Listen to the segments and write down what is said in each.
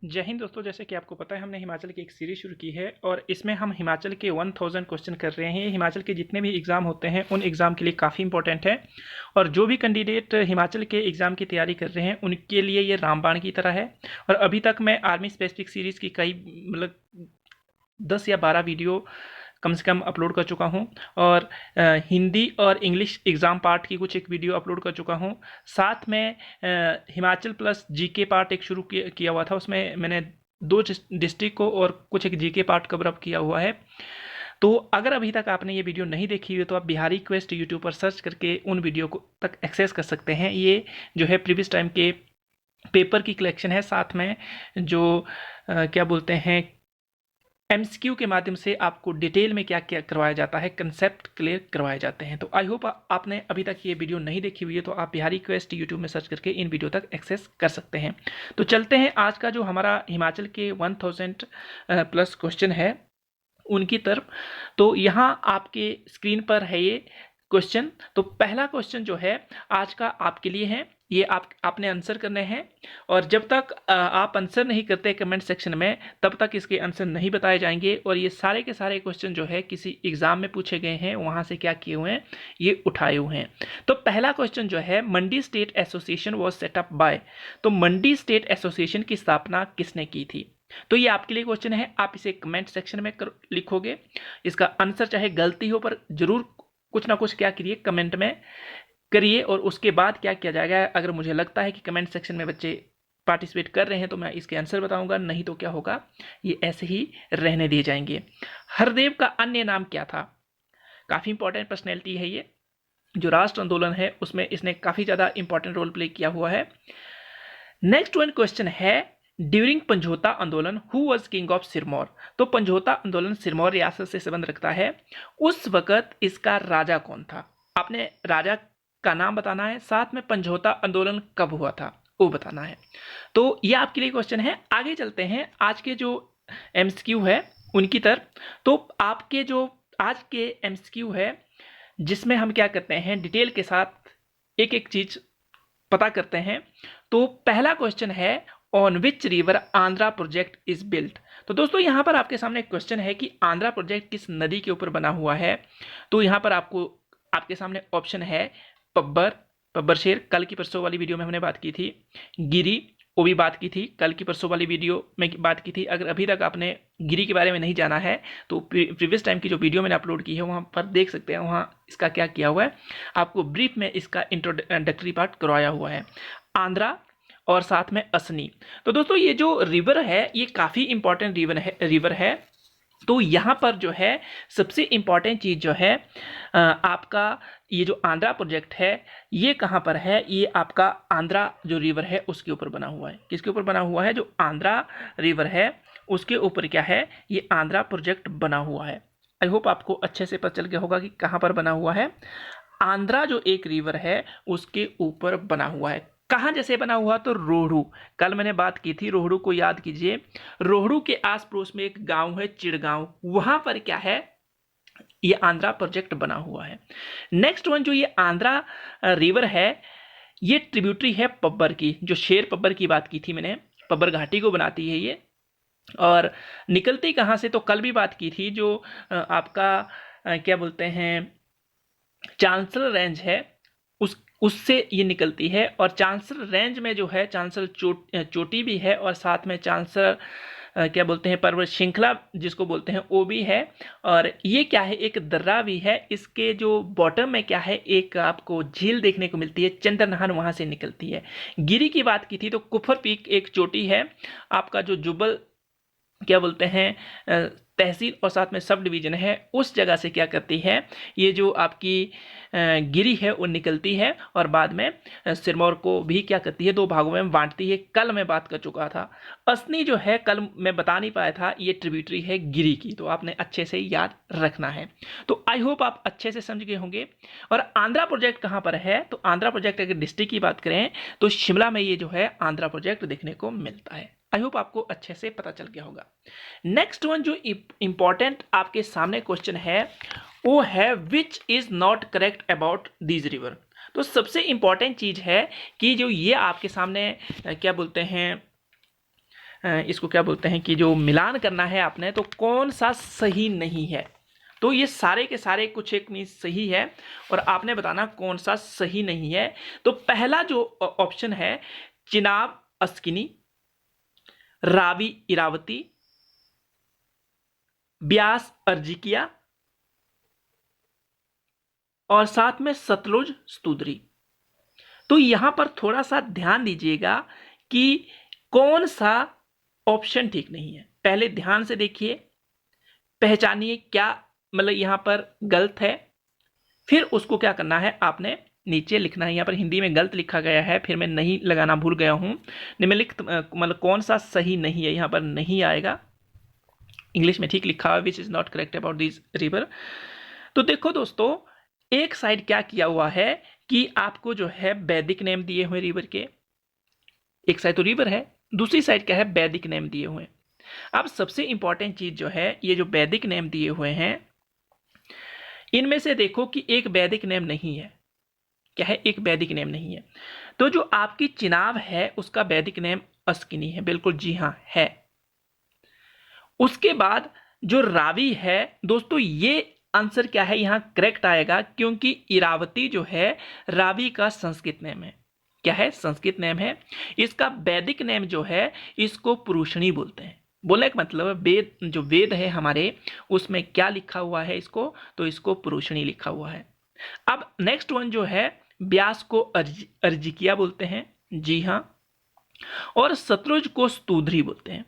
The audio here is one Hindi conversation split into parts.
जय हिंद दोस्तों। जैसे कि आपको पता है हमने हिमाचल की एक सीरीज शुरू की है और इसमें हम हिमाचल के 1000 क्वेश्चन कर रहे हैं। हिमाचल के जितने भी एग्ज़ाम होते हैं उन एग्ज़ाम के लिए काफ़ी इंपॉर्टेंट है और जो भी कैंडिडेट हिमाचल के एग्ज़ाम की तैयारी कर रहे हैं उनके लिए ये रामबाण की तरह है। और अभी तक मैं आर्मी स्पेसिफिक सीरीज़ की कई 10 या 12 वीडियो कम से कम अपलोड कर चुका हूं और हिंदी और इंग्लिश एग्ज़ाम पार्ट की कुछ एक वीडियो अपलोड कर चुका हूं। साथ में हिमाचल प्लस जीके पार्ट एक शुरू किया हुआ था, उसमें मैंने 2 डिस्ट्रिक्ट को और कुछ एक जीके पार्ट कवर अप किया हुआ है। तो अगर अभी तक आपने ये वीडियो नहीं देखी हुई तो आप बिहारी क्वेस्ट यूट्यूब पर सर्च करके उन वीडियो को तक एक्सेस कर सकते हैं। ये जो है प्रीवियस टाइम के पेपर की कलेक्शन है, साथ में जो क्या बोलते हैं एमसीक्यू के माध्यम से आपको डिटेल में क्या क्या करवाया जाता है, कंसेप्ट क्लियर करवाए जाते हैं। तो आई होप आपने अभी तक ये वीडियो नहीं देखी हुई है तो आप बिहारी क्वेस्ट यूट्यूब में सर्च करके इन वीडियो तक एक्सेस कर सकते हैं। तो चलते हैं आज का जो हमारा हिमाचल के 1000 प्लस क्वेश्चन है उनकी तरफ। तो यहाँ आपके स्क्रीन पर है ये क्वेश्चन। तो पहला क्वेश्चन जो है आज का आपके लिए है, ये आपने आंसर करने हैं और जब तक आप आंसर नहीं करते कमेंट सेक्शन में तब तक इसके आंसर नहीं बताए जाएंगे। और ये सारे के सारे क्वेश्चन जो है किसी एग्जाम में पूछे गए हैं, वहां से क्या किए हुए हैं, ये उठाए हुए हैं। तो पहला क्वेश्चन जो है, Mandi state association was set up by. तो मंडी स्टेट एसोसिएशन की स्थापना किसने की थी? तो ये आपके लिए क्वेश्चन है, आप इसे कमेंट सेक्शन में लिखोगे। इसका आंसर चाहे गलती हो पर जरूर कुछ ना कुछ क्या करिए, कमेंट में करिए। और उसके बाद क्या किया जाएगा, अगर मुझे लगता है कि कमेंट सेक्शन में बच्चे पार्टिसिपेट कर रहे हैं तो मैं इसके आंसर बताऊंगा, नहीं तो क्या होगा, ये ऐसे ही रहने दिए जाएंगे। हरदेव का अन्य नाम क्या था? काफी इंपॉर्टेंट पर्सनैलिटी है ये, जो राष्ट्र आंदोलन है उसमें इसने काफी ज्यादा इंपॉर्टेंट रोल प्ले किया हुआ है। नेक्स्ट वन क्वेश्चन है, ड्यूरिंग पंझोता आंदोलन who was king of Sirmaur. तो पंझोता आंदोलन सिरमौर रियासत से संबंध रखता है, उस वक्त इसका राजा कौन था? आपने राजा का नाम बताना है, साथ में पंझोता आंदोलन कब हुआ था वो बताना है। तो ये आपके लिए क्वेश्चन है। आगे चलते हैं आज के जो एमसीक्यू है उनकी तरफ। तो आपके जो आज के एमसीक्यू है जिसमें हम क्या करते हैं, डिटेल के साथ एक एक चीज पता करते हैं। तो पहला क्वेश्चन है, on which river Andhra project is built. तो दोस्तों यहां पर आपके सामने एक क्वेश्चन है कि आंध्रा प्रोजेक्ट किस नदी के ऊपर बना हुआ है। तो यहां पर आपके सामने ऑप्शन है पब्बर शेर, कल की परसों वाली वीडियो में हमने बात की थी। गिरी, वो भी बात की थी, कल की परसों वाली वीडियो में बात की थी। अगर अभी तक आपने गिरी के बारे में नहीं जाना है तो प्रीवियस टाइम की जो वीडियो मैंने अपलोड की है वहां पर देख सकते हैं, वहां इसका क्या किया हुआ है, आपको ब्रीफ में इसका इंट्रोडक्टरी पार्ट करवाया हुआ है। आंध्रा और साथ में असनी। तो दोस्तों ये जो रिवर है ये काफ़ी इंपॉर्टेंट रिवर है। तो यहाँ पर जो है सबसे इंपॉर्टेंट चीज़ जो है आपका ये जो आंध्रा प्रोजेक्ट है ये कहाँ पर है, ये आपका आंध्रा जो रिवर है उसके ऊपर बना हुआ है। किसके ऊपर बना हुआ है? जो आंध्रा रिवर है उसके ऊपर क्या है, ये आंध्रा प्रोजेक्ट बना हुआ है। आई होप आपको अच्छे से पता चल गया होगा कि कहाँ पर बना हुआ है। आंध्रा जो एक रिवर है उसके ऊपर बना हुआ है। कहाँ जैसे बना हुआ? तो रोहड़ू, कल मैंने बात की थी, रोहड़ू को याद कीजिए। रोहड़ू के आस पड़ोस में एक गांव है चिड़गांव, वहां पर क्या है, ये आंध्रा प्रोजेक्ट बना हुआ है। नेक्स्ट वन, जो ये आंध्रा रिवर है ये ट्रिब्यूटरी है पब्बर की, जो शेर पब्बर की बात की थी मैंने, पब्बर घाटी को बनाती है ये। और निकलती कहाँ से? तो कल भी बात की थी, जो आपका क्या बोलते हैं चांसलर रेंज है उससे ये निकलती है। और चांसलर रेंज में जो है चांसलर चोटी भी है और साथ में चांसलर क्या बोलते हैं पर्वत श्रृंखला जिसको बोलते हैं वो भी है। और ये क्या है, एक दर्रा भी है। इसके जो बॉटम में क्या है, एक आपको झील देखने को मिलती है, चंद्रनहर वहां से निकलती है। गिरी की बात की थी तो कुफर पीक एक चोटी है आपका, जो जुब्बल क्या बोलते हैं तहसील और साथ में सब डिवीजन है, उस जगह से क्या करती है, ये जो आपकी गिरी है वो निकलती है और बाद में सिरमौर को भी क्या करती है, 2 भागों में बांटती है। कल मैं बात कर चुका था। असनी जो है कल मैं बता नहीं पाया था, ये ट्रिब्यूटरी है गिरी की, तो आपने अच्छे से याद रखना है। तो आई होप आप अच्छे से समझ गए होंगे। और आंध्रा प्रोजेक्ट कहाँ पर है? तो आंध्रा प्रोजेक्ट अगर डिस्ट्रिक्ट की बात करें तो शिमला में ये जो है आंध्रा प्रोजेक्ट देखने को मिलता है। आई होप आपको अच्छे से पता चल गया होगा। नेक्स्ट वन जो इंपॉर्टेंट आपके सामने क्वेश्चन है वो है, which is not correct about this river. तो सबसे इंपॉर्टेंट चीज है कि जो ये आपके सामने क्या बोलते हैं इसको क्या बोलते हैं कि जो मिलान करना है आपने, तो कौन सा सही नहीं है। तो ये सारे के सारे कुछ एक मीन सही है और आपने बताना कौन सा सही नहीं है। तो पहला जो ऑप्शन है, चिनाब अस्किनी, रावी इरावती, ब्यास अर्जिकिया और साथ में सतलुज स्तुद्री। तो यहां पर थोड़ा सा ध्यान दीजिएगा कि कौन सा ऑप्शन ठीक नहीं है। पहले ध्यान से देखिए, पहचानिए क्या मतलब यहां पर गलत है, फिर उसको क्या करना है आपने नीचे लिखना है। यहाँ पर हिंदी में गलत लिखा गया है, फिर मैं नहीं लगाना भूल गया हूँ। निम्नलिखित मतलब कौन सा सही नहीं है, यहाँ पर नहीं आएगा। इंग्लिश में ठीक लिखा हुआ which is not correct about this river. तो देखो दोस्तों, एक साइड क्या किया हुआ है कि आपको जो है वैदिक नेम दिए हुए रिवर के, एक साइड तो रिवर है, दूसरी साइड क्या है वैदिक नेम दिए हुए। अब सबसे इंपॉर्टेंट चीज जो है, ये जो वैदिक नेम दिए हुए हैं, इनमें से देखो कि एक वैदिक नेम नहीं है। क्या है? एक वैदिक नेम नहीं है। तो जो आपकी चिनाब है उसका वैदिक नेम अस्किनी है। बिल्कुल जी हाँ है। उसके बाद जो रावी है दोस्तों, ये आंसर क्या है यहां करेक्ट आएगा, क्योंकि इरावती जो है रावी का संस्कृत नेम है। क्या है? संस्कृत नेम है। इसका वैदिक नेम जो है इसको पुरुषणी बोलते हैं। बोलने का मतलब वेद, जो वेद है हमारे, उसमें क्या लिखा हुआ है इसको, तो इसको पुरुषणी लिखा हुआ है। अब नेक्स्ट वन जो है, व्यास को अर्जिकिया बोलते हैं। जी हाँ। और सतलुज को स्तुद्री बोलते हैं।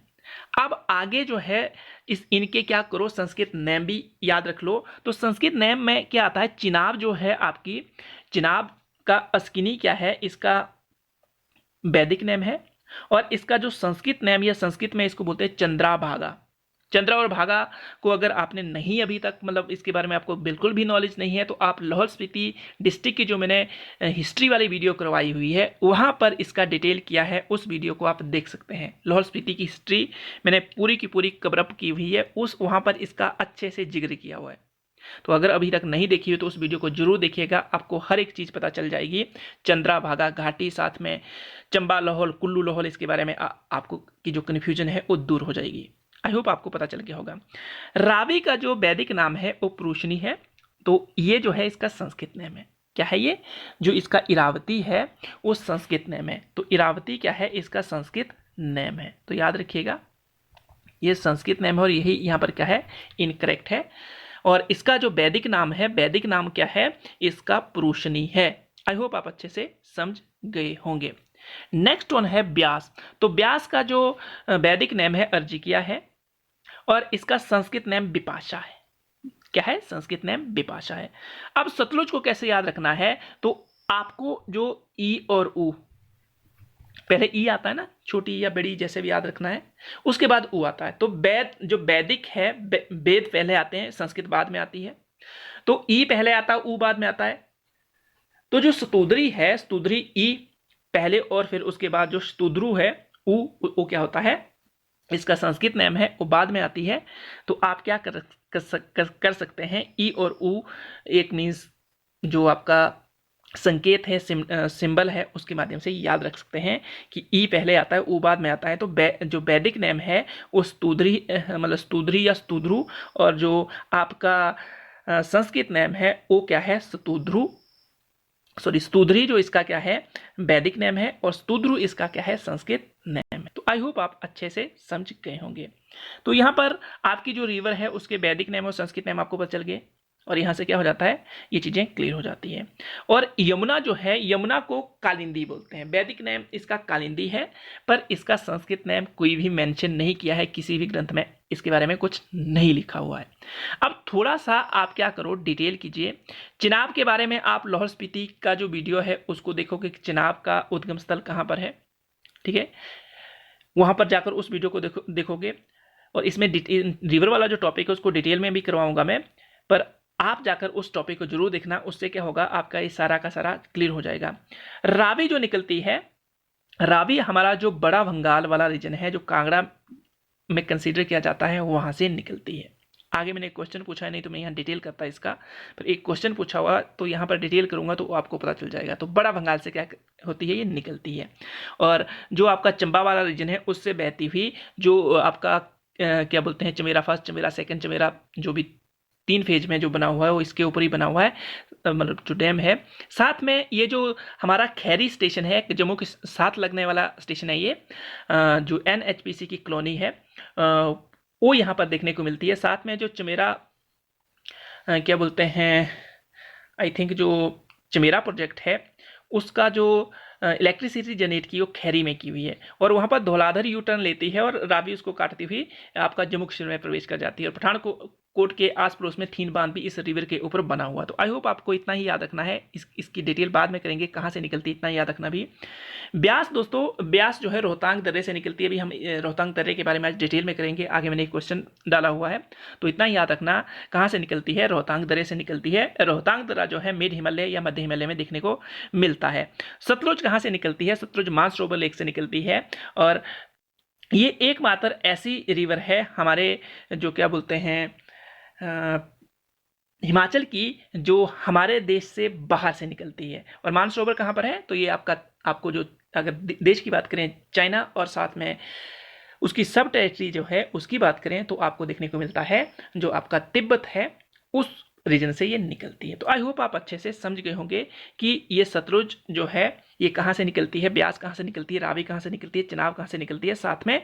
अब आगे जो है इनके क्या करो, संस्कृत नेम भी याद रख लो। तो संस्कृत नेम में क्या आता है, चिनाब जो है आपकी, चिनाब का अस्किनी क्या है, इसका वैदिक नेम है। और इसका जो संस्कृत नेम या संस्कृत में इसको बोलते हैं चंद्राभागा। चंद्रा और भागा को अगर आपने नहीं अभी तक मतलब इसके बारे में आपको बिल्कुल भी नॉलेज नहीं है, तो आप लाहौल स्पीति डिस्ट्रिक्ट की जो मैंने हिस्ट्री वाली वीडियो करवाई हुई है वहाँ पर इसका डिटेल किया है, उस वीडियो को आप देख सकते हैं। लाहौल स्पीति की हिस्ट्री मैंने पूरी की पूरी कवरअप की हुई है, उस वहाँ पर इसका अच्छे से जिक्र किया हुआ है। तो अगर अभी तक नहीं देखी हो तो उस वीडियो को जरूर देखिएगा, आपको हर एक चीज़ पता चल जाएगी। चंद्रा भागा घाटी, साथ में चंबा लाहौल, कुल्लू लाहौल, इसके बारे में आपको की जो कन्फ्यूजन है वो दूर हो जाएगी। आई होप आपको पता चल गया होगा। रावी का जो वैदिक नाम है वो पुरुषनी है। तो ये जो है इसका संस्कृत नेम है। क्या है ये? जो इसका इरावती है वो संस्कृत नेम है। तो इरावती क्या है, इसका संस्कृत नेम है। तो याद रखिएगा ये संस्कृत नेम है और यही यहाँ पर क्या है, इनकरेक्ट है। और इसका जो वैदिक नाम है, वैदिक नाम क्या है, इसका पुरुषनी है। आई होप आप अच्छे से समझ गए होंगे। नेक्स्ट वन है व्यास। तो व्यास का जो वैदिक नेम है अर्जिकिया है और इसका संस्कृत नेम विपाशा है। क्या है? संस्कृत नेम विपाशा है। अब सतलुज को कैसे याद रखना है, तो आपको जो ई और ऊ, पहले ई आता है ना, छोटी या बड़ी जैसे भी याद रखना है, उसके बाद ऊ आता है। तो वेद जो वैदिक है, वेद पहले आते हैं, संस्कृत बाद में आती है। तो ई पहले आता है, ऊ बाद में आता है। तो जो स्तुद्री है, स्तुद्री ई पहले और फिर उसके बाद जो स्तुद्रु है ऊ क्या होता है, इसका संस्कृत नेम है, वो बाद में आती है। तो आप क्या कर सकते हैं, ई और ऊ एक मीन्स जो आपका संकेत है, सिंबल है, उसके माध्यम से याद रख सकते हैं कि ई पहले आता है, ऊ बाद में आता है। तो जो वैदिक नेम है वो स्तुद्री मतलब स्तुद्री या स्तुद्रु, और जो आपका संस्कृत नेम है वो क्या है, स्तुद्रु, सॉरी स्तुद्री जो इसका क्या है वैदिक नेम है, और स्तुद्रु इसका क्या है, संस्कृत नेम है। तो आई होप आप अच्छे से समझ गए होंगे। तो यहाँ पर आपकी जो रिवर है उसके वैदिक नेम और संस्कृत नेम आपको पता चल गए, और यहाँ से क्या हो जाता है, ये चीज़ें क्लियर हो जाती हैं। और यमुना जो है, यमुना को कालिंदी बोलते हैं। वैदिक नेम इसका कालिंदी है, पर इसका संस्कृत नेम कोई भी मेंशन नहीं किया है किसी भी ग्रंथ में, इसके बारे में कुछ नहीं लिखा हुआ है। अब थोड़ा सा आप क्या करो, डिटेल कीजिए। चिनाब के बारे में आप लाहौल स्पीति का जो वीडियो है उसको देखोगे कि चिनाब का उद्गम स्थल कहाँ पर है, ठीक है, वहाँ पर जाकर उस वीडियो को देखोगे। और इसमें रिवर वाला जो टॉपिक है उसको डिटेल में भी करवाऊंगा मैं, पर आप जाकर उस टॉपिक को जरूर देखना, उससे क्या होगा, आपका ये सारा का सारा क्लियर हो जाएगा। रावी जो निकलती है, रावी हमारा जो बड़ा बंगाल वाला रीजन है, जो कांगड़ा में कंसीडर किया जाता है, वहां से निकलती है। आगे मैंने एक क्वेश्चन पूछा है, नहीं तो मैं यहाँ डिटेल करता इसका, पर एक क्वेश्चन पूछा हुआ तो यहाँ पर डिटेल करूँगा तो आपको पता चल जाएगा। तो बड़ा बंगाल से क्या होती है, ये निकलती है। और जो आपका चंबा वाला रीजन है उससे बहती हुई जो आपका क्या बोलते हैं, चमेरा फर्स्ट, चमेरा सेकंड, चमेरा जो भी 3 फेज में जो बना हुआ है वो इसके ऊपर ही बना हुआ है, मतलब जो डैम है। साथ में ये जो हमारा खैरी स्टेशन है, जम्मू के साथ लगने वाला स्टेशन है, ये जो NHPC की कॉलोनी है वो यहाँ पर देखने को मिलती है। साथ में जो चमेरा क्या बोलते हैं, आई थिंक जो चमेरा प्रोजेक्ट है उसका जो इलेक्ट्रिसिटी जनरेट की वो खैरी में की हुई है, और वहाँ पर धौलाधर यू टर्न लेती है और रावी उसको काटती हुई आपका जम्मू कश्मीर में प्रवेश कर जाती है। और पठानकोट के आस पड़ोस में थीन बांध भी इस रिवर के ऊपर बना हुआ। तो आई होप आपको इतना ही याद रखना है, इसकी डिटेल बाद में करेंगे कहाँ से निकलती है, इतना याद रखना भी। ब्यास दोस्तों, ब्यास जो है रोहतांग दर्रे से निकलती है। अभी हम रोहतांग दर्रे के बारे में आज डिटेल में करेंगे, आगे मैंने एक क्वेश्चन डाला हुआ है, तो इतना ही याद रखना कहाँ से निकलती है, रोहतांग दर्रे से निकलती है। रोहतांग दर्रा जो है मिड हिमालय या मध्य हिमालय में देखने को मिलता है। सतलुज कहाँ से निकलती है, सतलुज मानसरोवर लेक से निकलती है। और ये एकमात्र ऐसी रिवर है हमारे जो क्या बोलते हैं हिमाचल की, जो हमारे देश से बाहर से निकलती है। और मानसरोवर कहाँ पर है, तो ये आपको जो अगर देश की बात करें चाइना, और साथ में उसकी सब टेरिटरी जो है उसकी बात करें तो आपको देखने को मिलता है जो आपका तिब्बत है उस रीजन से ये निकलती है। तो आई होप आप अच्छे से समझ गए होंगे कि ये सतलुज जो है ये कहाँ से निकलती है, ब्यास कहाँ से निकलती है, रावी कहाँ से निकलती है, चिनाब कहाँ से निकलती है। साथ में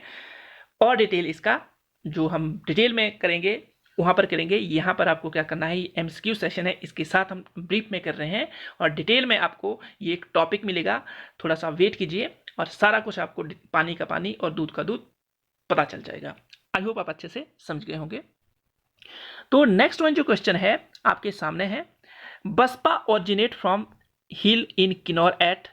और डिटेल इसका जो हम डिटेल में करेंगे वहाँ पर करेंगे। यहाँ पर आपको क्या करना है, ये MCQ सेशन है, इसके साथ हम ब्रीफ में कर रहे हैं, और डिटेल में आपको ये एक टॉपिक मिलेगा, थोड़ा सा वेट कीजिए और सारा कुछ आपको पानी का पानी और दूध का दूध पता चल जाएगा। आई होप आप अच्छे से समझ गए होंगे। तो नेक्स्ट वन जो क्वेश्चन है आपके सामने है, Baspa originate from hill in Kinnaur at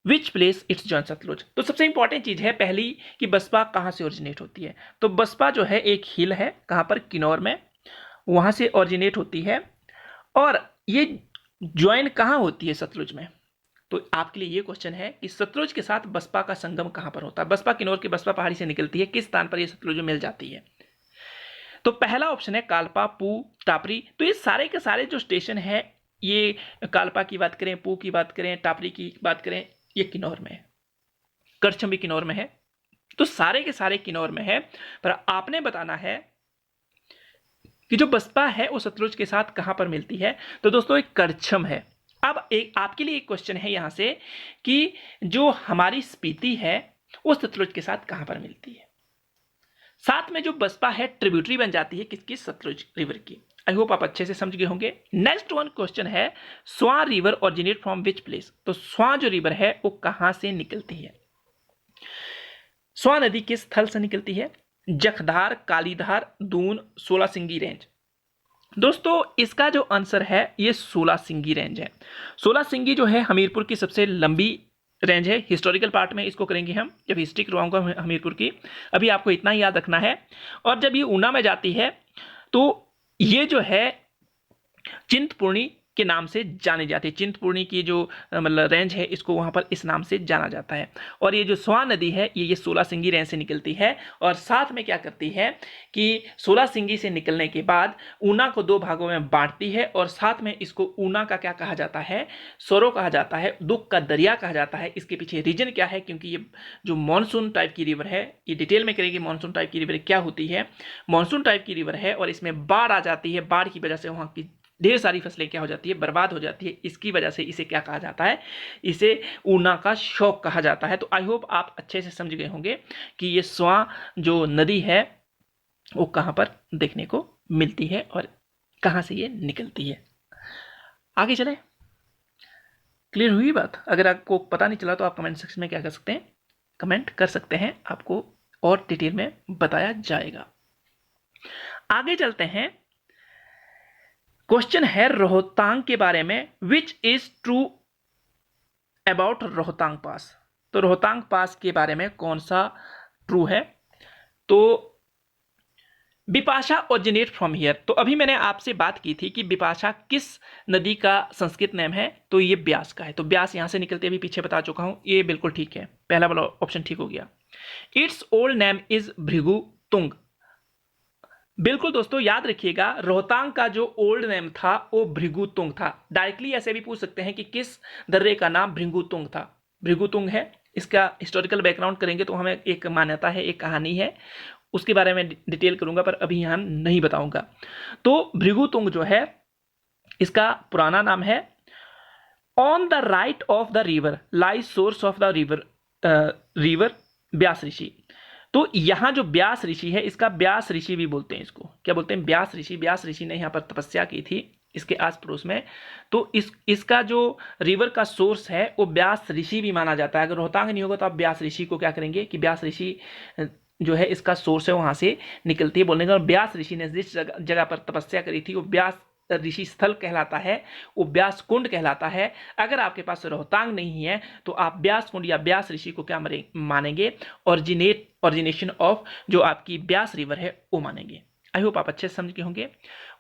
which place it's join Sutlej. तो सबसे इंपॉर्टेंट चीज है पहली कि बसपा कहाँ से ओरिजिनेट होती है। तो बसपा जो है एक हिल है, कहाँ पर, किन्नौर में, वहां से ओरिजिनेट होती है। और ये ज्वाइन कहाँ होती है, सतलुज में। तो आपके लिए ये क्वेश्चन है कि सतलुज के साथ बसपा का संगम कहाँ पर होता है। बसपा किन्नौर की बसपा पहाड़ी से निकलती है, किस स्थान पर ये सतलुज मिल जाती है। तो पहला ऑप्शन है कालपा, पू, टापरी। तो ये सारे के सारे जो स्टेशन है, ये कालपा की बात करें, पू की बात करें, टापरी की बात करें, ये किन्नौर में है। करछम भी किन्नौर में है। तो सारे के सारे किन्नौर में है, पर आपने बताना है कि जो बसपा है वो सतलुज के साथ कहां पर मिलती है। तो दोस्तों एक करछम है। अब एक आपके लिए एक क्वेश्चन है यहां से कि जो हमारी स्पीति है वो सतलुज के साथ कहां पर मिलती है। साथ में जो बसपा है ट्रिब्यूटरी बन जाती है किसकी, सतलुज रिवर की। आई होप आप अच्छे से समझ गए होंगे। नेक्स्ट वन क्वेश्चन है, Swan river originate from which place. तो स्वां जो रिवर है वो कहां से निकलती है। स्वां नदी किस स्थल से निकलती है, जखधार, कालीधार, दून, सोलासिंगी रेंज। दोस्तों इसका जो आंसर है ये सोलासिंगी रेंज है। सोलासिंगी जो है हमीरपुर की सबसे लंबी रेंज है। हिस्टोरिकल पार्ट में इसको करेंगे हम, जब हिस्ट्री करवाऊंगा हमीरपुर की। अभी आपको इतना ही याद रखना है। और जब ये ऊना में जाती है तो ये जो है चिंतपूर्णी के नाम से जानी जाती है। चिंतपूर्णी की जो मतलब रेंज है इसको वहां पर इस नाम से जाना जाता है। और ये जो स्वां नदी है ये सोलासिंगी रेंज से निकलती है। और साथ में क्या करती है कि सोलासिंगी से निकलने के बाद ऊना को 2 भागों में बांटती है। और साथ में इसको ऊना का क्या कहा जाता है, सौरो कहा जाता है, दुख का दरिया कहा जाता है। इसके पीछे रीजन क्या है, क्योंकि ये जो मानसून टाइप की रिवर है, ये डिटेल में करेंगे मानसून टाइप की रिवर क्या होती है। मानसून टाइप की रिवर है और इसमें बाढ़ आ जाती है। बाढ़ की वजह से वहां की ढेर सारी फसलें क्या हो जाती है, बर्बाद हो जाती है। इसकी वजह से इसे क्या कहा जाता है, इसे ऊना का शौक कहा जाता है। तो आई होप आप अच्छे से समझ गए होंगे कि ये स्वां जो नदी है वो कहां पर देखने को मिलती है और कहां से ये निकलती है। आगे चले, क्लियर हुई बात। अगर आपको पता नहीं चला तो आप कमेंट सेक्शन में क्या कर सकते हैं, कमेंट कर सकते हैं, आपको और डिटेल में बताया जाएगा। आगे चलते हैं, क्वेश्चन है रोहतांग के बारे में, which is true about Rohtang pass. तो रोहतांग पास के बारे में कौन सा ट्रू है। तो बिपाशा ओरिजिनेट फ्रॉम हियर। तो अभी मैंने आपसे बात की थी कि बिपाशा किस नदी का संस्कृत नाम है, तो ये ब्यास का है। तो ब्यास यहां से निकलते अभी पीछे बता चुका हूं, ये बिल्कुल ठीक है, पहला वाला ऑप्शन ठीक हो गया। It's old name is Bhrigu Tung. बिल्कुल दोस्तों, याद रखिएगा रोहतांग का जो ओल्ड नेम था वो भृगुतुंग था। डायरेक्टली ऐसे भी पूछ सकते हैं कि किस दर्रे का नाम भृगुतुंग था। भृगुतुंग है, इसका हिस्टोरिकल बैकग्राउंड करेंगे तो हमें एक मान्यता है, एक कहानी है, उसके बारे में डिटेल करूंगा पर अभी यहाँ नहीं बताऊंगा। तो भृगुतुंग जो है इसका पुराना नाम है। On the right of the river lies source of the river Vyas Rishi. तो यहाँ जो व्यास ऋषि है इसका व्यास ऋषि भी बोलते हैं, इसको क्या बोलते हैं, व्यास ऋषि। व्यास ऋषि ने यहाँ पर तपस्या की थी इसके आस पड़ोस में। तो इसका जो रिवर का सोर्स है वो व्यास ऋषि भी माना जाता है। अगर रोहतांग नहीं होगा तो आप व्यास ऋषि को क्या करेंगे कि व्यास ऋषि जो है इसका सोर्स है वहां से निकलती है बोलने का। व्यास ऋषि ने जिस जगह पर तपस्या करी थी वो व्यास ऋषि स्थल कहलाता है, वो व्यास कुंड कहलाता है। अगर आपके पास रोहतांग नहीं है तो आप व्यास कुंड या व्यास ऋषि को क्या मानेंगे, ओरिजिनेशन ऑफ जो आपकी व्यास रिवर है वो मानेंगे। आई होप आप अच्छे से समझ गए होंगे।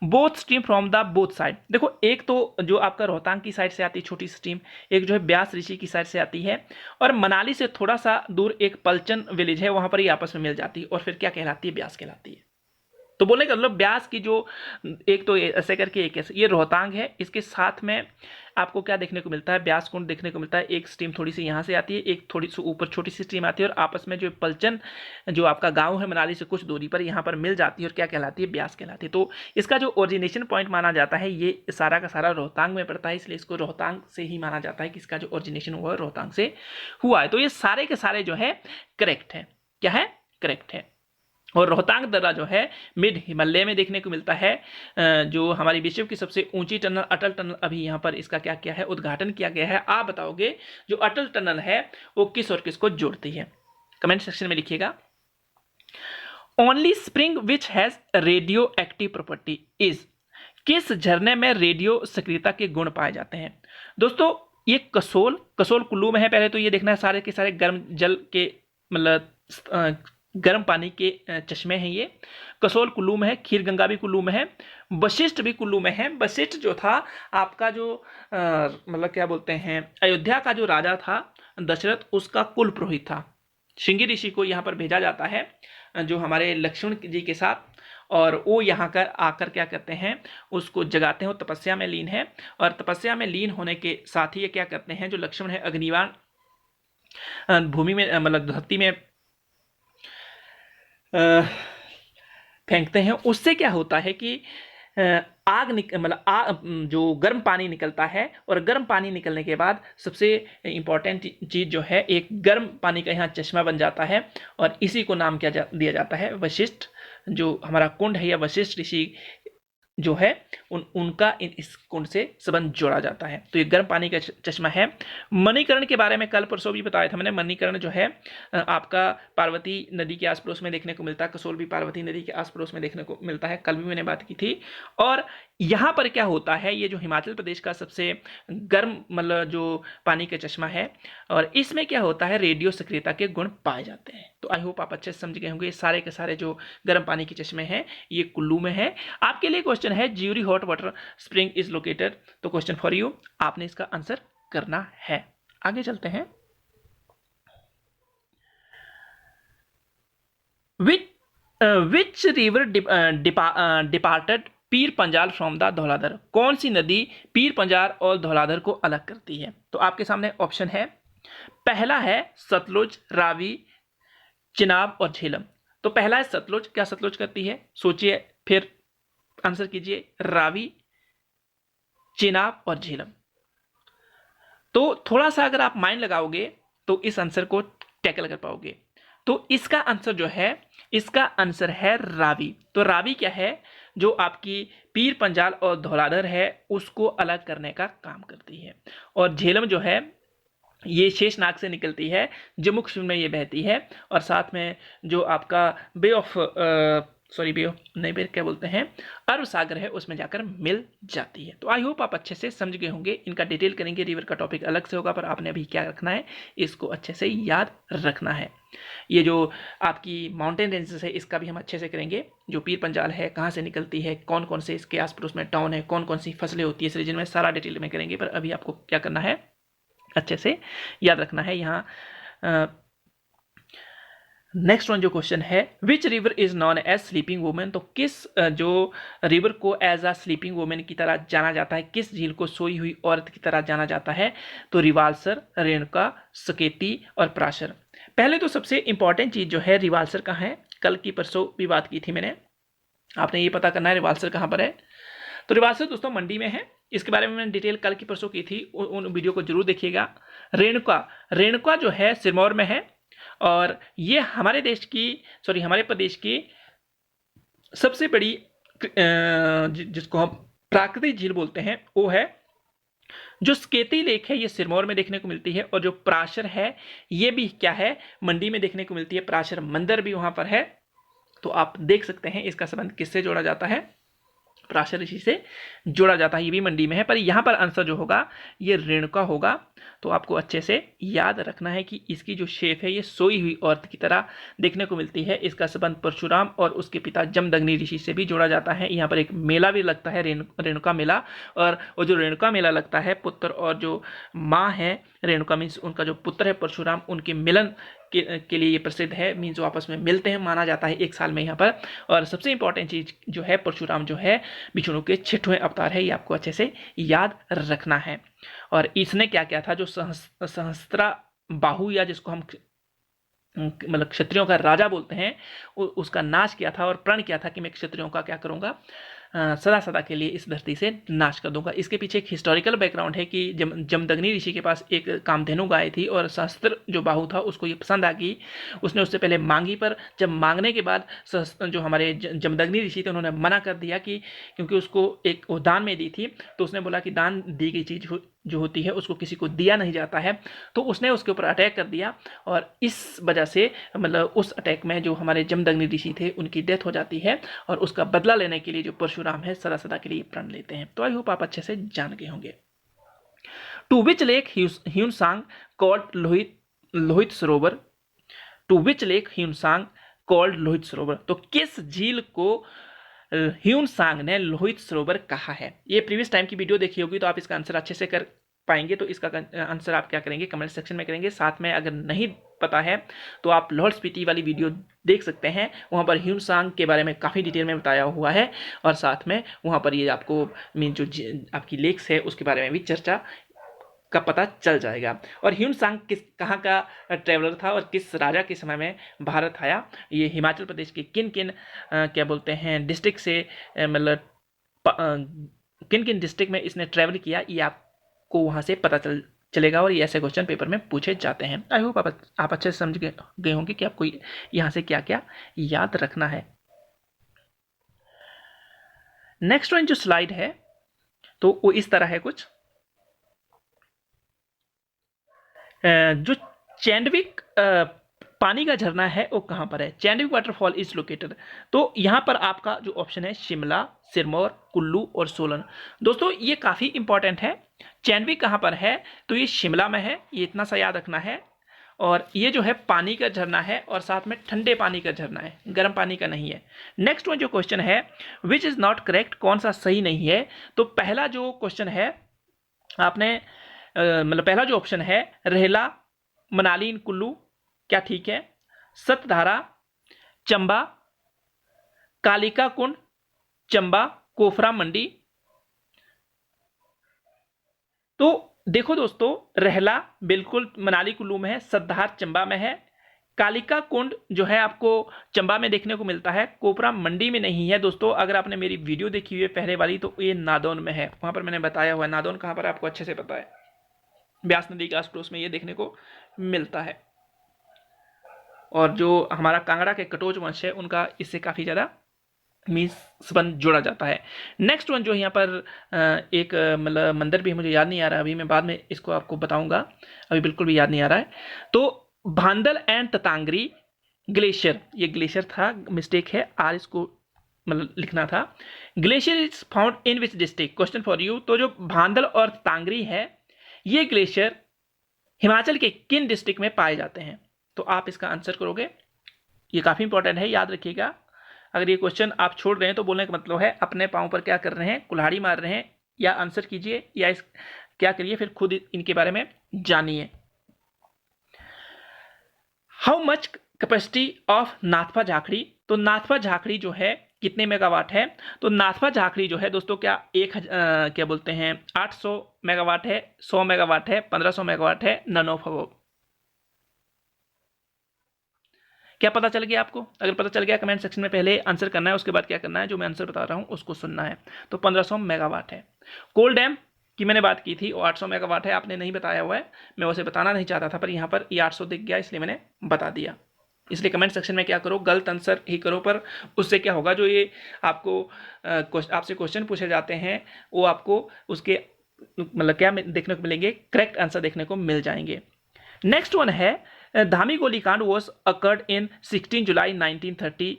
Both stream from the both side, देखो एक तो जो आपका रोहतांग की साइड से आती है छोटी स्ट्रीम, एक जो है व्यास ऋषि की साइड से आती है, और मनाली से थोड़ा सा दूर एक पलचन विलेज है वहां पर ये आपस में मिल जाती है और फिर क्या कहलाती है, व्यास कहलाती है। तो बोलने का मतलब व्यास की जो एक तो ऐसे करके एक ऐसे, ये रोहतांग है, इसके साथ में आपको क्या देखने को मिलता है, व्यास कुंड देखने को मिलता है। एक स्ट्रीम थोड़ी सी यहाँ से आती है, एक थोड़ी सी ऊपर छोटी सी स्ट्रीम आती है, और आपस में जो पलचन जो आपका गांव है मनाली से कुछ दूरी पर यहाँ पर मिल जाती है और क्या कहलाती है, व्यास कहलाती है। तो इसका जो ओरिजिनेशन पॉइंट माना जाता है ये सारा का सारा रोहतांग में पड़ता है, इसलिए इसको रोहतांग से ही माना जाता है कि इसका जो ओरिजिनेशन हुआ है रोहतांग से हुआ है। तो ये सारे के सारे जो है करेक्ट है, क्या है, करेक्ट है। और रोहतांग दर्रा जो है मिड हिमालय में देखने को मिलता है। जो हमारी विश्व की सबसे ऊंची टनल अटल टनल, अभी यहाँ पर इसका क्या किया है, उद्घाटन किया गया है। आप बताओगे जो अटल टनल है वो किस और किस को जोड़ती है, कमेंट सेक्शन में लिखिएगा। Only spring which has radio active property is, किस झरने में रेडियो सक्रियता के गुण पाए जाते हैं। दोस्तों ये कसोल कुल्लू में है। पहले तो ये देखना है सारे के सारे गर्म जल के मतलब गर्म पानी के चश्मे हैं। ये कसोल कुल्लू में है, खीर गंगा भी कुल्लू में है, वशिष्ठ भी कुल्लू में है। वशिष्ठ जो था आपका जो मतलब क्या बोलते हैं, अयोध्या का जो राजा था दशरथ, उसका कुल पुरोहित था। श्रृंगी ऋषि को यहाँ पर भेजा जाता है जो हमारे लक्ष्मण जी के साथ, और वो यहाँ कर आकर क्या करते हैं, उसको जगाते हैं। वो तपस्या में लीन है, और तपस्या में लीन होने के साथ ही ये क्या करते हैं, जो लक्ष्मण है अग्निबाण भूमि में मतलब धरती में फेंकते हैं। उससे क्या होता है कि आग मतलब जो गर्म पानी निकलता है, और गर्म पानी निकलने के बाद सबसे इंपॉर्टेंट चीज़ जो है, एक गर्म पानी का यहाँ चश्मा बन जाता है, और इसी को नाम क्या दिया जाता है, वशिष्ठ। जो हमारा कुंड है या वशिष्ठ ऋषि जो है उनका इस कुंड से संबंध जोड़ा जाता है। तो ये गर्म पानी का चश्मा है। मणिकर्ण के बारे में कल परसों भी बताया था मैंने। मणिकर्ण जो है आपका पार्वती नदी के आस पड़ोस में देखने को मिलता है। कसोल भी पार्वती नदी के आस पड़ोस में देखने को मिलता है, कल भी मैंने बात की थी। और यहाँ पर क्या होता है, ये जो हिमाचल प्रदेश का सबसे गर्म मतलब जो पानी का चश्मा है, और इसमें क्या होता है, रेडियो सक्रियता के गुण पाए जाते हैं। तो आई होप आप अच्छे से समझ गए होंगे। सारे के सारे जो गर्म पानी के चश्मे हैं ये कुल्लू में है। आपके लिए क्वेश्चन है, jury hot water spring is located, तो क्वेश्चन फॉर यू, आपने इसका आंसर करना है। आगे चलते हैं। Which river departed Pir Panjal from the Dhauladhar, कौन सी नदी पीर पंजाल और धौलाधर को अलग करती है। तो आपके सामने ऑप्शन है, पहला है सतलुज, रावी, चिनाब और झेलम। तो पहला है सतलुज, क्या सतलुज करती है, सोचिए फिर आंसर कीजिए, रावी, चिनाब और झेलम। तो थोड़ा सा अगर आप माइंड लगाओगे तो इस आंसर को टैकल कर पाओगे। तो इसका आंसर जो है, इसका आंसर है रावी। तो रावी क्या है, जो आपकी पीर पंजाल और धौलाधर है उसको अलग करने का काम करती है। और झेलम जो है ये शेषनाग से निकलती है, जम्मू कश्मीर में ये बहती है, और साथ में जो आपका बे ऑफ नहीं बे क्या बोलते हैं, अरब सागर है, उसमें जाकर मिल जाती है। तो आई होप आप अच्छे से समझ गए होंगे। इनका डिटेल करेंगे, रिवर का टॉपिक अलग से होगा, पर आपने अभी क्या रखना है, इसको अच्छे से याद रखना है। ये जो आपकी माउंटेन रेंजेस है इसका भी हम अच्छे से करेंगे। जो पीर पंजाल है कहाँ से निकलती है, कौन कौन से इसके आस पड़ोस में टाउन है, कौन कौन सी फसलें होती है इस रीजन में, सारा डिटेल में करेंगे। पर अभी आपको क्या करना है, अच्छे से याद रखना है। यहाँ नेक्स्ट वन जो क्वेश्चन है, which river is known as sleeping women, तो किस जो रिवर को एज अ स्लीपिंग वुमेन की तरह जाना जाता है, किस झील को सोई हुई औरत की तरह जाना जाता है, तो रिवाल्सर, रेणुका, सकेती और पराशर। पहले तो सबसे इंपॉर्टेंट चीज जो है रिवाल्सर कहाँ है, कल की परसों भी बात की थी मैंने, आपने ये पता करना है रिवाल्सर कहाँ पर है। तो रिवाल्सर दोस्तों मंडी में है, इसके बारे में मैंने डिटेल कल की परसों की थी, उन वीडियो को जरूर देखिएगा। रेणुका, रेणुका जो है सिरमौर में है, और ये हमारे देश की, सॉरी हमारे प्रदेश की सबसे बड़ी जिसको हम प्राकृतिक झील बोलते हैं वो है। जो स्केती लेक है ये सिरमौर में देखने को मिलती है, और जो पराशर है ये भी क्या है, मंडी में देखने को मिलती है। पराशर मंदिर भी वहां पर है। तो आप देख सकते हैं इसका संबंध किससे जोड़ा जाता है, पराशर ऋषि से जोड़ा जाता है। ये भी मंडी में है, पर यहाँ पर आंसर जो होगा ये रेणुका होगा। तो आपको अच्छे से याद रखना है कि इसकी जो शेप है ये सोई हुई औरत की तरह देखने को मिलती है। इसका संबंध परशुराम और उसके पिता जमदग्नि ऋषि से भी जोड़ा जाता है। यहाँ पर एक मेला भी लगता है, रेणुका मेला, और वो जो रेणुका मेला लगता है, पुत्र और जो माँ है रेणुका मीन्स उनका जो पुत्र है परशुराम, उनके मिलन के लिए ये प्रसिद्ध है। मीन्स वो आपस में मिलते हैं, माना जाता है एक साल में यहाँ पर। और सबसे इंपॉर्टेंट चीज जो है, परशुराम जो है विष्णु के 6वें अवतार है, ये आपको अच्छे से याद रखना है। और इसने क्या किया था, जो सहस्त्रा बाहु या जिसको हम मतलब क्षत्रियों का राजा बोलते हैं, उसका नाश किया था और प्रण किया था कि मैं क्षत्रियों का क्या करूंगा, सदा सदा के लिए इस धरती से नाश कर दूंगा। इसके पीछे एक हिस्टोरिकल बैकग्राउंड है कि जमदग्नि ऋषि के पास एक कामधेनु गाय थी, और सहस्त्र जो बाहु था उसको ये पसंद आ गई। उसने उससे पहले मांगी, पर जब मांगने के बाद जो हमारे जमदग्नि ऋषि थे उन्होंने मना कर दिया, कि क्योंकि उसको एक वो दान में दी थी, तो उसने बोला कि दान दी गई चीज जो होती है उसको किसी को दिया नहीं जाता है। तो उसने उसके ऊपर अटैक कर दिया, और इस वजह से मतलब उस अटैक में जो हमारे जमदग्नि ऋषि थे उनकी डेथ हो जाती है, और उसका बदला लेने के लिए जो परशुराम है सदा सदा के लिए प्रण लेते हैं। तो आई होप आप अच्छे से जान गए होंगे। To which lake Hiuen Tsang called Lohit Sarovar, to which lake Hiuen Tsang called Lohit Sarovar, तो किस झील को ह्यूनसांग ने लोहित सरोवर कहा है। ये प्रीवियस टाइम की वीडियो देखी होगी तो आप इसका आंसर अच्छे से कर पाएंगे। तो इसका आंसर आप क्या करेंगे, कमेंट सेक्शन में करेंगे। साथ में अगर नहीं पता है तो आप लाहौल स्पीति वाली वीडियो देख सकते हैं, वहाँ पर ह्यूनसांग के बारे में काफ़ी डिटेल में बताया हुआ है, और साथ में वहाँ पर ये आपको मीन जो आपकी लेक्स है उसके बारे में भी चर्चा का पता चल जाएगा। और ह्यूनसांग कहाँ का ट्रेवलर था और किस राजा के समय में भारत आया, ये हिमाचल प्रदेश के किन किन क्या बोलते हैं डिस्ट्रिक्ट से, मतलब किन किन डिस्ट्रिक्ट में इसने ट्रैवल किया, ये आपको वहाँ से पता चलेगा। और ये ऐसे क्वेश्चन पेपर में पूछे जाते हैं। आई होप आप अच्छे से समझ गए होंगे कि आपको यहाँ से क्या क्या याद रखना है। नेक्स्ट वन जो स्लाइड है तो वो इस तरह है कुछ, जो चैंडविक पानी का झरना है वो कहाँ पर है, चैंडविक वाटरफॉल इज लोकेटेड। तो यहाँ पर आपका जो ऑप्शन है शिमला, सिरमौर, कुल्लू और सोलन। दोस्तों ये काफ़ी इंपॉर्टेंट है। चैंडविक कहाँ पर है, तो ये शिमला में है, ये इतना सा याद रखना है। और ये जो है पानी का झरना है, और साथ में ठंडे पानी का झरना है, गर्म पानी का नहीं है। नेक्स्ट वन जो क्वेश्चन है, विच इज़ नॉट करेक्ट, कौन सा सही नहीं है। तो पहला जो क्वेश्चन है आपने मतलब पहला जो ऑप्शन है रेहला, मनाली इन कुल्लू, क्या ठीक है। सतधारा, चंबा, कालिका कुंड, चंबा, कोफरा मंडी। तो देखो दोस्तों, रहला बिल्कुल मनाली कुल्लू में है, सतधार चंबा में है, कालिका कुंड जो है आपको चंबा में देखने को मिलता है, कोपरा मंडी में नहीं है। दोस्तों अगर आपने मेरी वीडियो देखी हुई है पहले वाली तो ये नादौन में है, वहां पर मैंने बताया हुआ है। नादौन कहां पर आपको अच्छे से पता है, ब्यास नदी के आस पड़ोस में ये देखने को मिलता है। और जो हमारा कांगड़ा के कटोच वंश है उनका इससे काफ़ी ज़्यादा मीन्स संबंध जोड़ा जाता है। नेक्स्ट वन जो यहाँ पर एक मतलब मंदिर भी मुझे याद नहीं आ रहा, अभी मैं बाद में इसको आपको बताऊंगा, अभी बिल्कुल भी याद नहीं आ रहा है। तो भांदल एंड ततांगरी ग्लेशियर, ये ग्लेशियर था, मिस्टेक है, आर इसको मतलब लिखना था। Glacier is found in which district, question for you. तो जो भांदल और ततांगरी है ये ग्लेशियर हिमाचल के किन डिस्ट्रिक्ट में पाए जाते हैं, तो आप इसका आंसर करोगे। ये काफ़ी इंपॉर्टेंट है, याद रखिएगा। अगर ये क्वेश्चन आप छोड़ रहे हैं तो बोलने का मतलब है अपने पाँव पर क्या कर रहे हैं, कुल्हाड़ी मार रहे हैं, या आंसर कीजिए या इस क्या करिए, फिर खुद इनके बारे में जानिए। How much capacity of Nathpa Jhakri, तो नाथपा झाखड़ी जो है कितने मेगावाट है? तो नाथपा झाखड़ी जो है दोस्तों क्या क्या बोलते हैं 800 मेगावाट है, 100 मेगावाट है, 1500 मेगावाट है, नन ऑफ अबव। क्या पता चल गया आपको? अगर पता चल गया कमेंट सेक्शन में पहले आंसर करना है, उसके बाद क्या करना है, जो मैं आंसर बता रहा हूं उसको सुनना है। तो 1500 मेगावाट है। कोल डैम की मैंने बात की थी, वो 800 मेगावाट है, आपने नहीं बताया हुआ है, मैं उसे बताना नहीं चाहता था, पर यहाँ पर ये 800 दिख गया इसलिए मैंने बता दिया। इसलिए कमेंट सेक्शन में क्या करो, गलत आंसर ही करो, पर उससे क्या होगा, जो ये आपको आपसे क्वेश्चन पूछे जाते हैं वो आपको उसके मतलब क्या देखने को मिलेंगे, करेक्ट आंसर देखने को मिल जाएंगे। नेक्स्ट वन है धामी गोलीकांड was occurred in 16 July 1939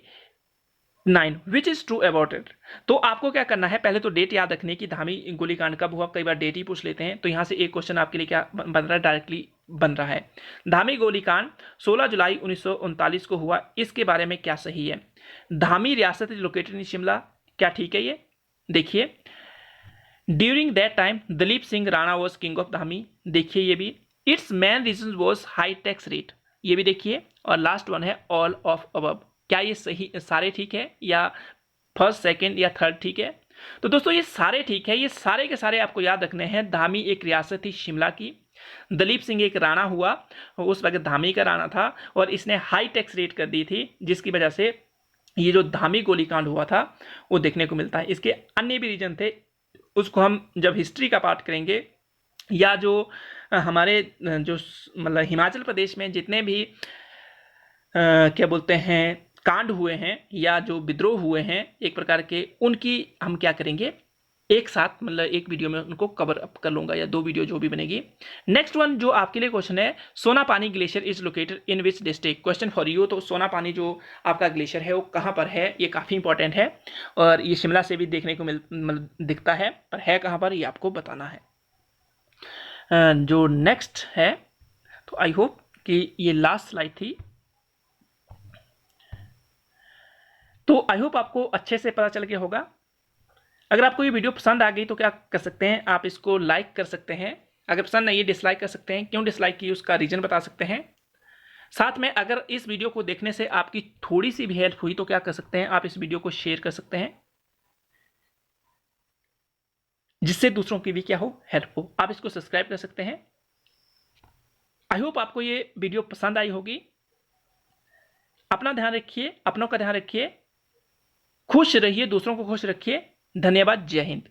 which is true about it. तो आपको क्या करना है, पहले तो डेट याद रखने की, धामी गोलीकांड कब हुआ, कई बार डेट ही पूछ लेते हैं, तो यहां से एक क्वेश्चन आपके लिए क्या बन रहा है, डायरेक्टली बन रहा है। धामी गोलीकांड 16 जुलाई 1939 को हुआ, इसके बारे में क्या सही है? धामी रियासत इज लोकेटेड इन शिमला, क्या ठीक है ये? देखिए, during that time Dalip Singh Rana was king of Dhami, देखिए ये भी। Its main reason was high tax rate, ये भी देखिए। और लास्ट वन है ऑल ऑफ अबव, क्या ये सही सारे ठीक है, या फर्स्ट सेकंड या थर्ड ठीक है? तो दोस्तों ये सारे ठीक है, ये सारे के सारे आपको याद रखने हैं। धामी एक रियासत थी शिमला की, दलीप सिंह एक राणा हुआ, उस वक्त धामी का राणा था, और इसने हाई टैक्स रेट कर दी थी, जिसकी वजह से ये जो धामी गोलीकांड हुआ था वो देखने को मिलता है। इसके अन्य भी रीजन थे, उसको हम जब हिस्ट्री का पार्ट करेंगे, या जो हमारे जो मतलब हिमाचल प्रदेश में जितने भी क्या बोलते हैं कांड हुए हैं, या जो विद्रोह हुए हैं एक प्रकार के, उनकी हम क्या करेंगे, एक साथ मतलब एक वीडियो में उनको कवर अप कर लूंगा, या 2 वीडियो जो भी बनेगी। नेक्स्ट वन जो आपके लिए क्वेश्चन है, Sonapani glacier is located in which district, question for you. तो सोनापानी जो आपका ग्लेशियर है वो कहाँ पर है, ये काफ़ी इंपॉर्टेंट है, और ये शिमला से भी देखने को मतलब दिखता है, पर है कहाँ पर ये आपको बताना है। जो नेक्स्ट है, तो आई होप कि ये लास्ट स्लाइड थी, तो आई होप आपको अच्छे से पता चल गया होगा। अगर आपको ये वीडियो पसंद आ गई तो क्या कर सकते हैं, आप इसको लाइक कर सकते हैं, अगर पसंद नहीं है डिसलाइक कर सकते हैं, क्यों डिसलाइक की उसका रीजन बता सकते हैं। साथ में अगर इस वीडियो को देखने से आपकी थोड़ी सी भी हेल्प हुई तो क्या कर सकते हैं, आप इस वीडियो को शेयर कर सकते हैं, जिससे दूसरों की भी क्या हो, हेल्प हो। आप इसको सब्सक्राइब कर सकते हैं। आई होप आपको ये वीडियो पसंद आई होगी। अपना ध्यान रखिए, अपनों का ध्यान रखिए, खुश रहिए, दूसरों को खुश रखिए। धन्यवाद, जय हिंद।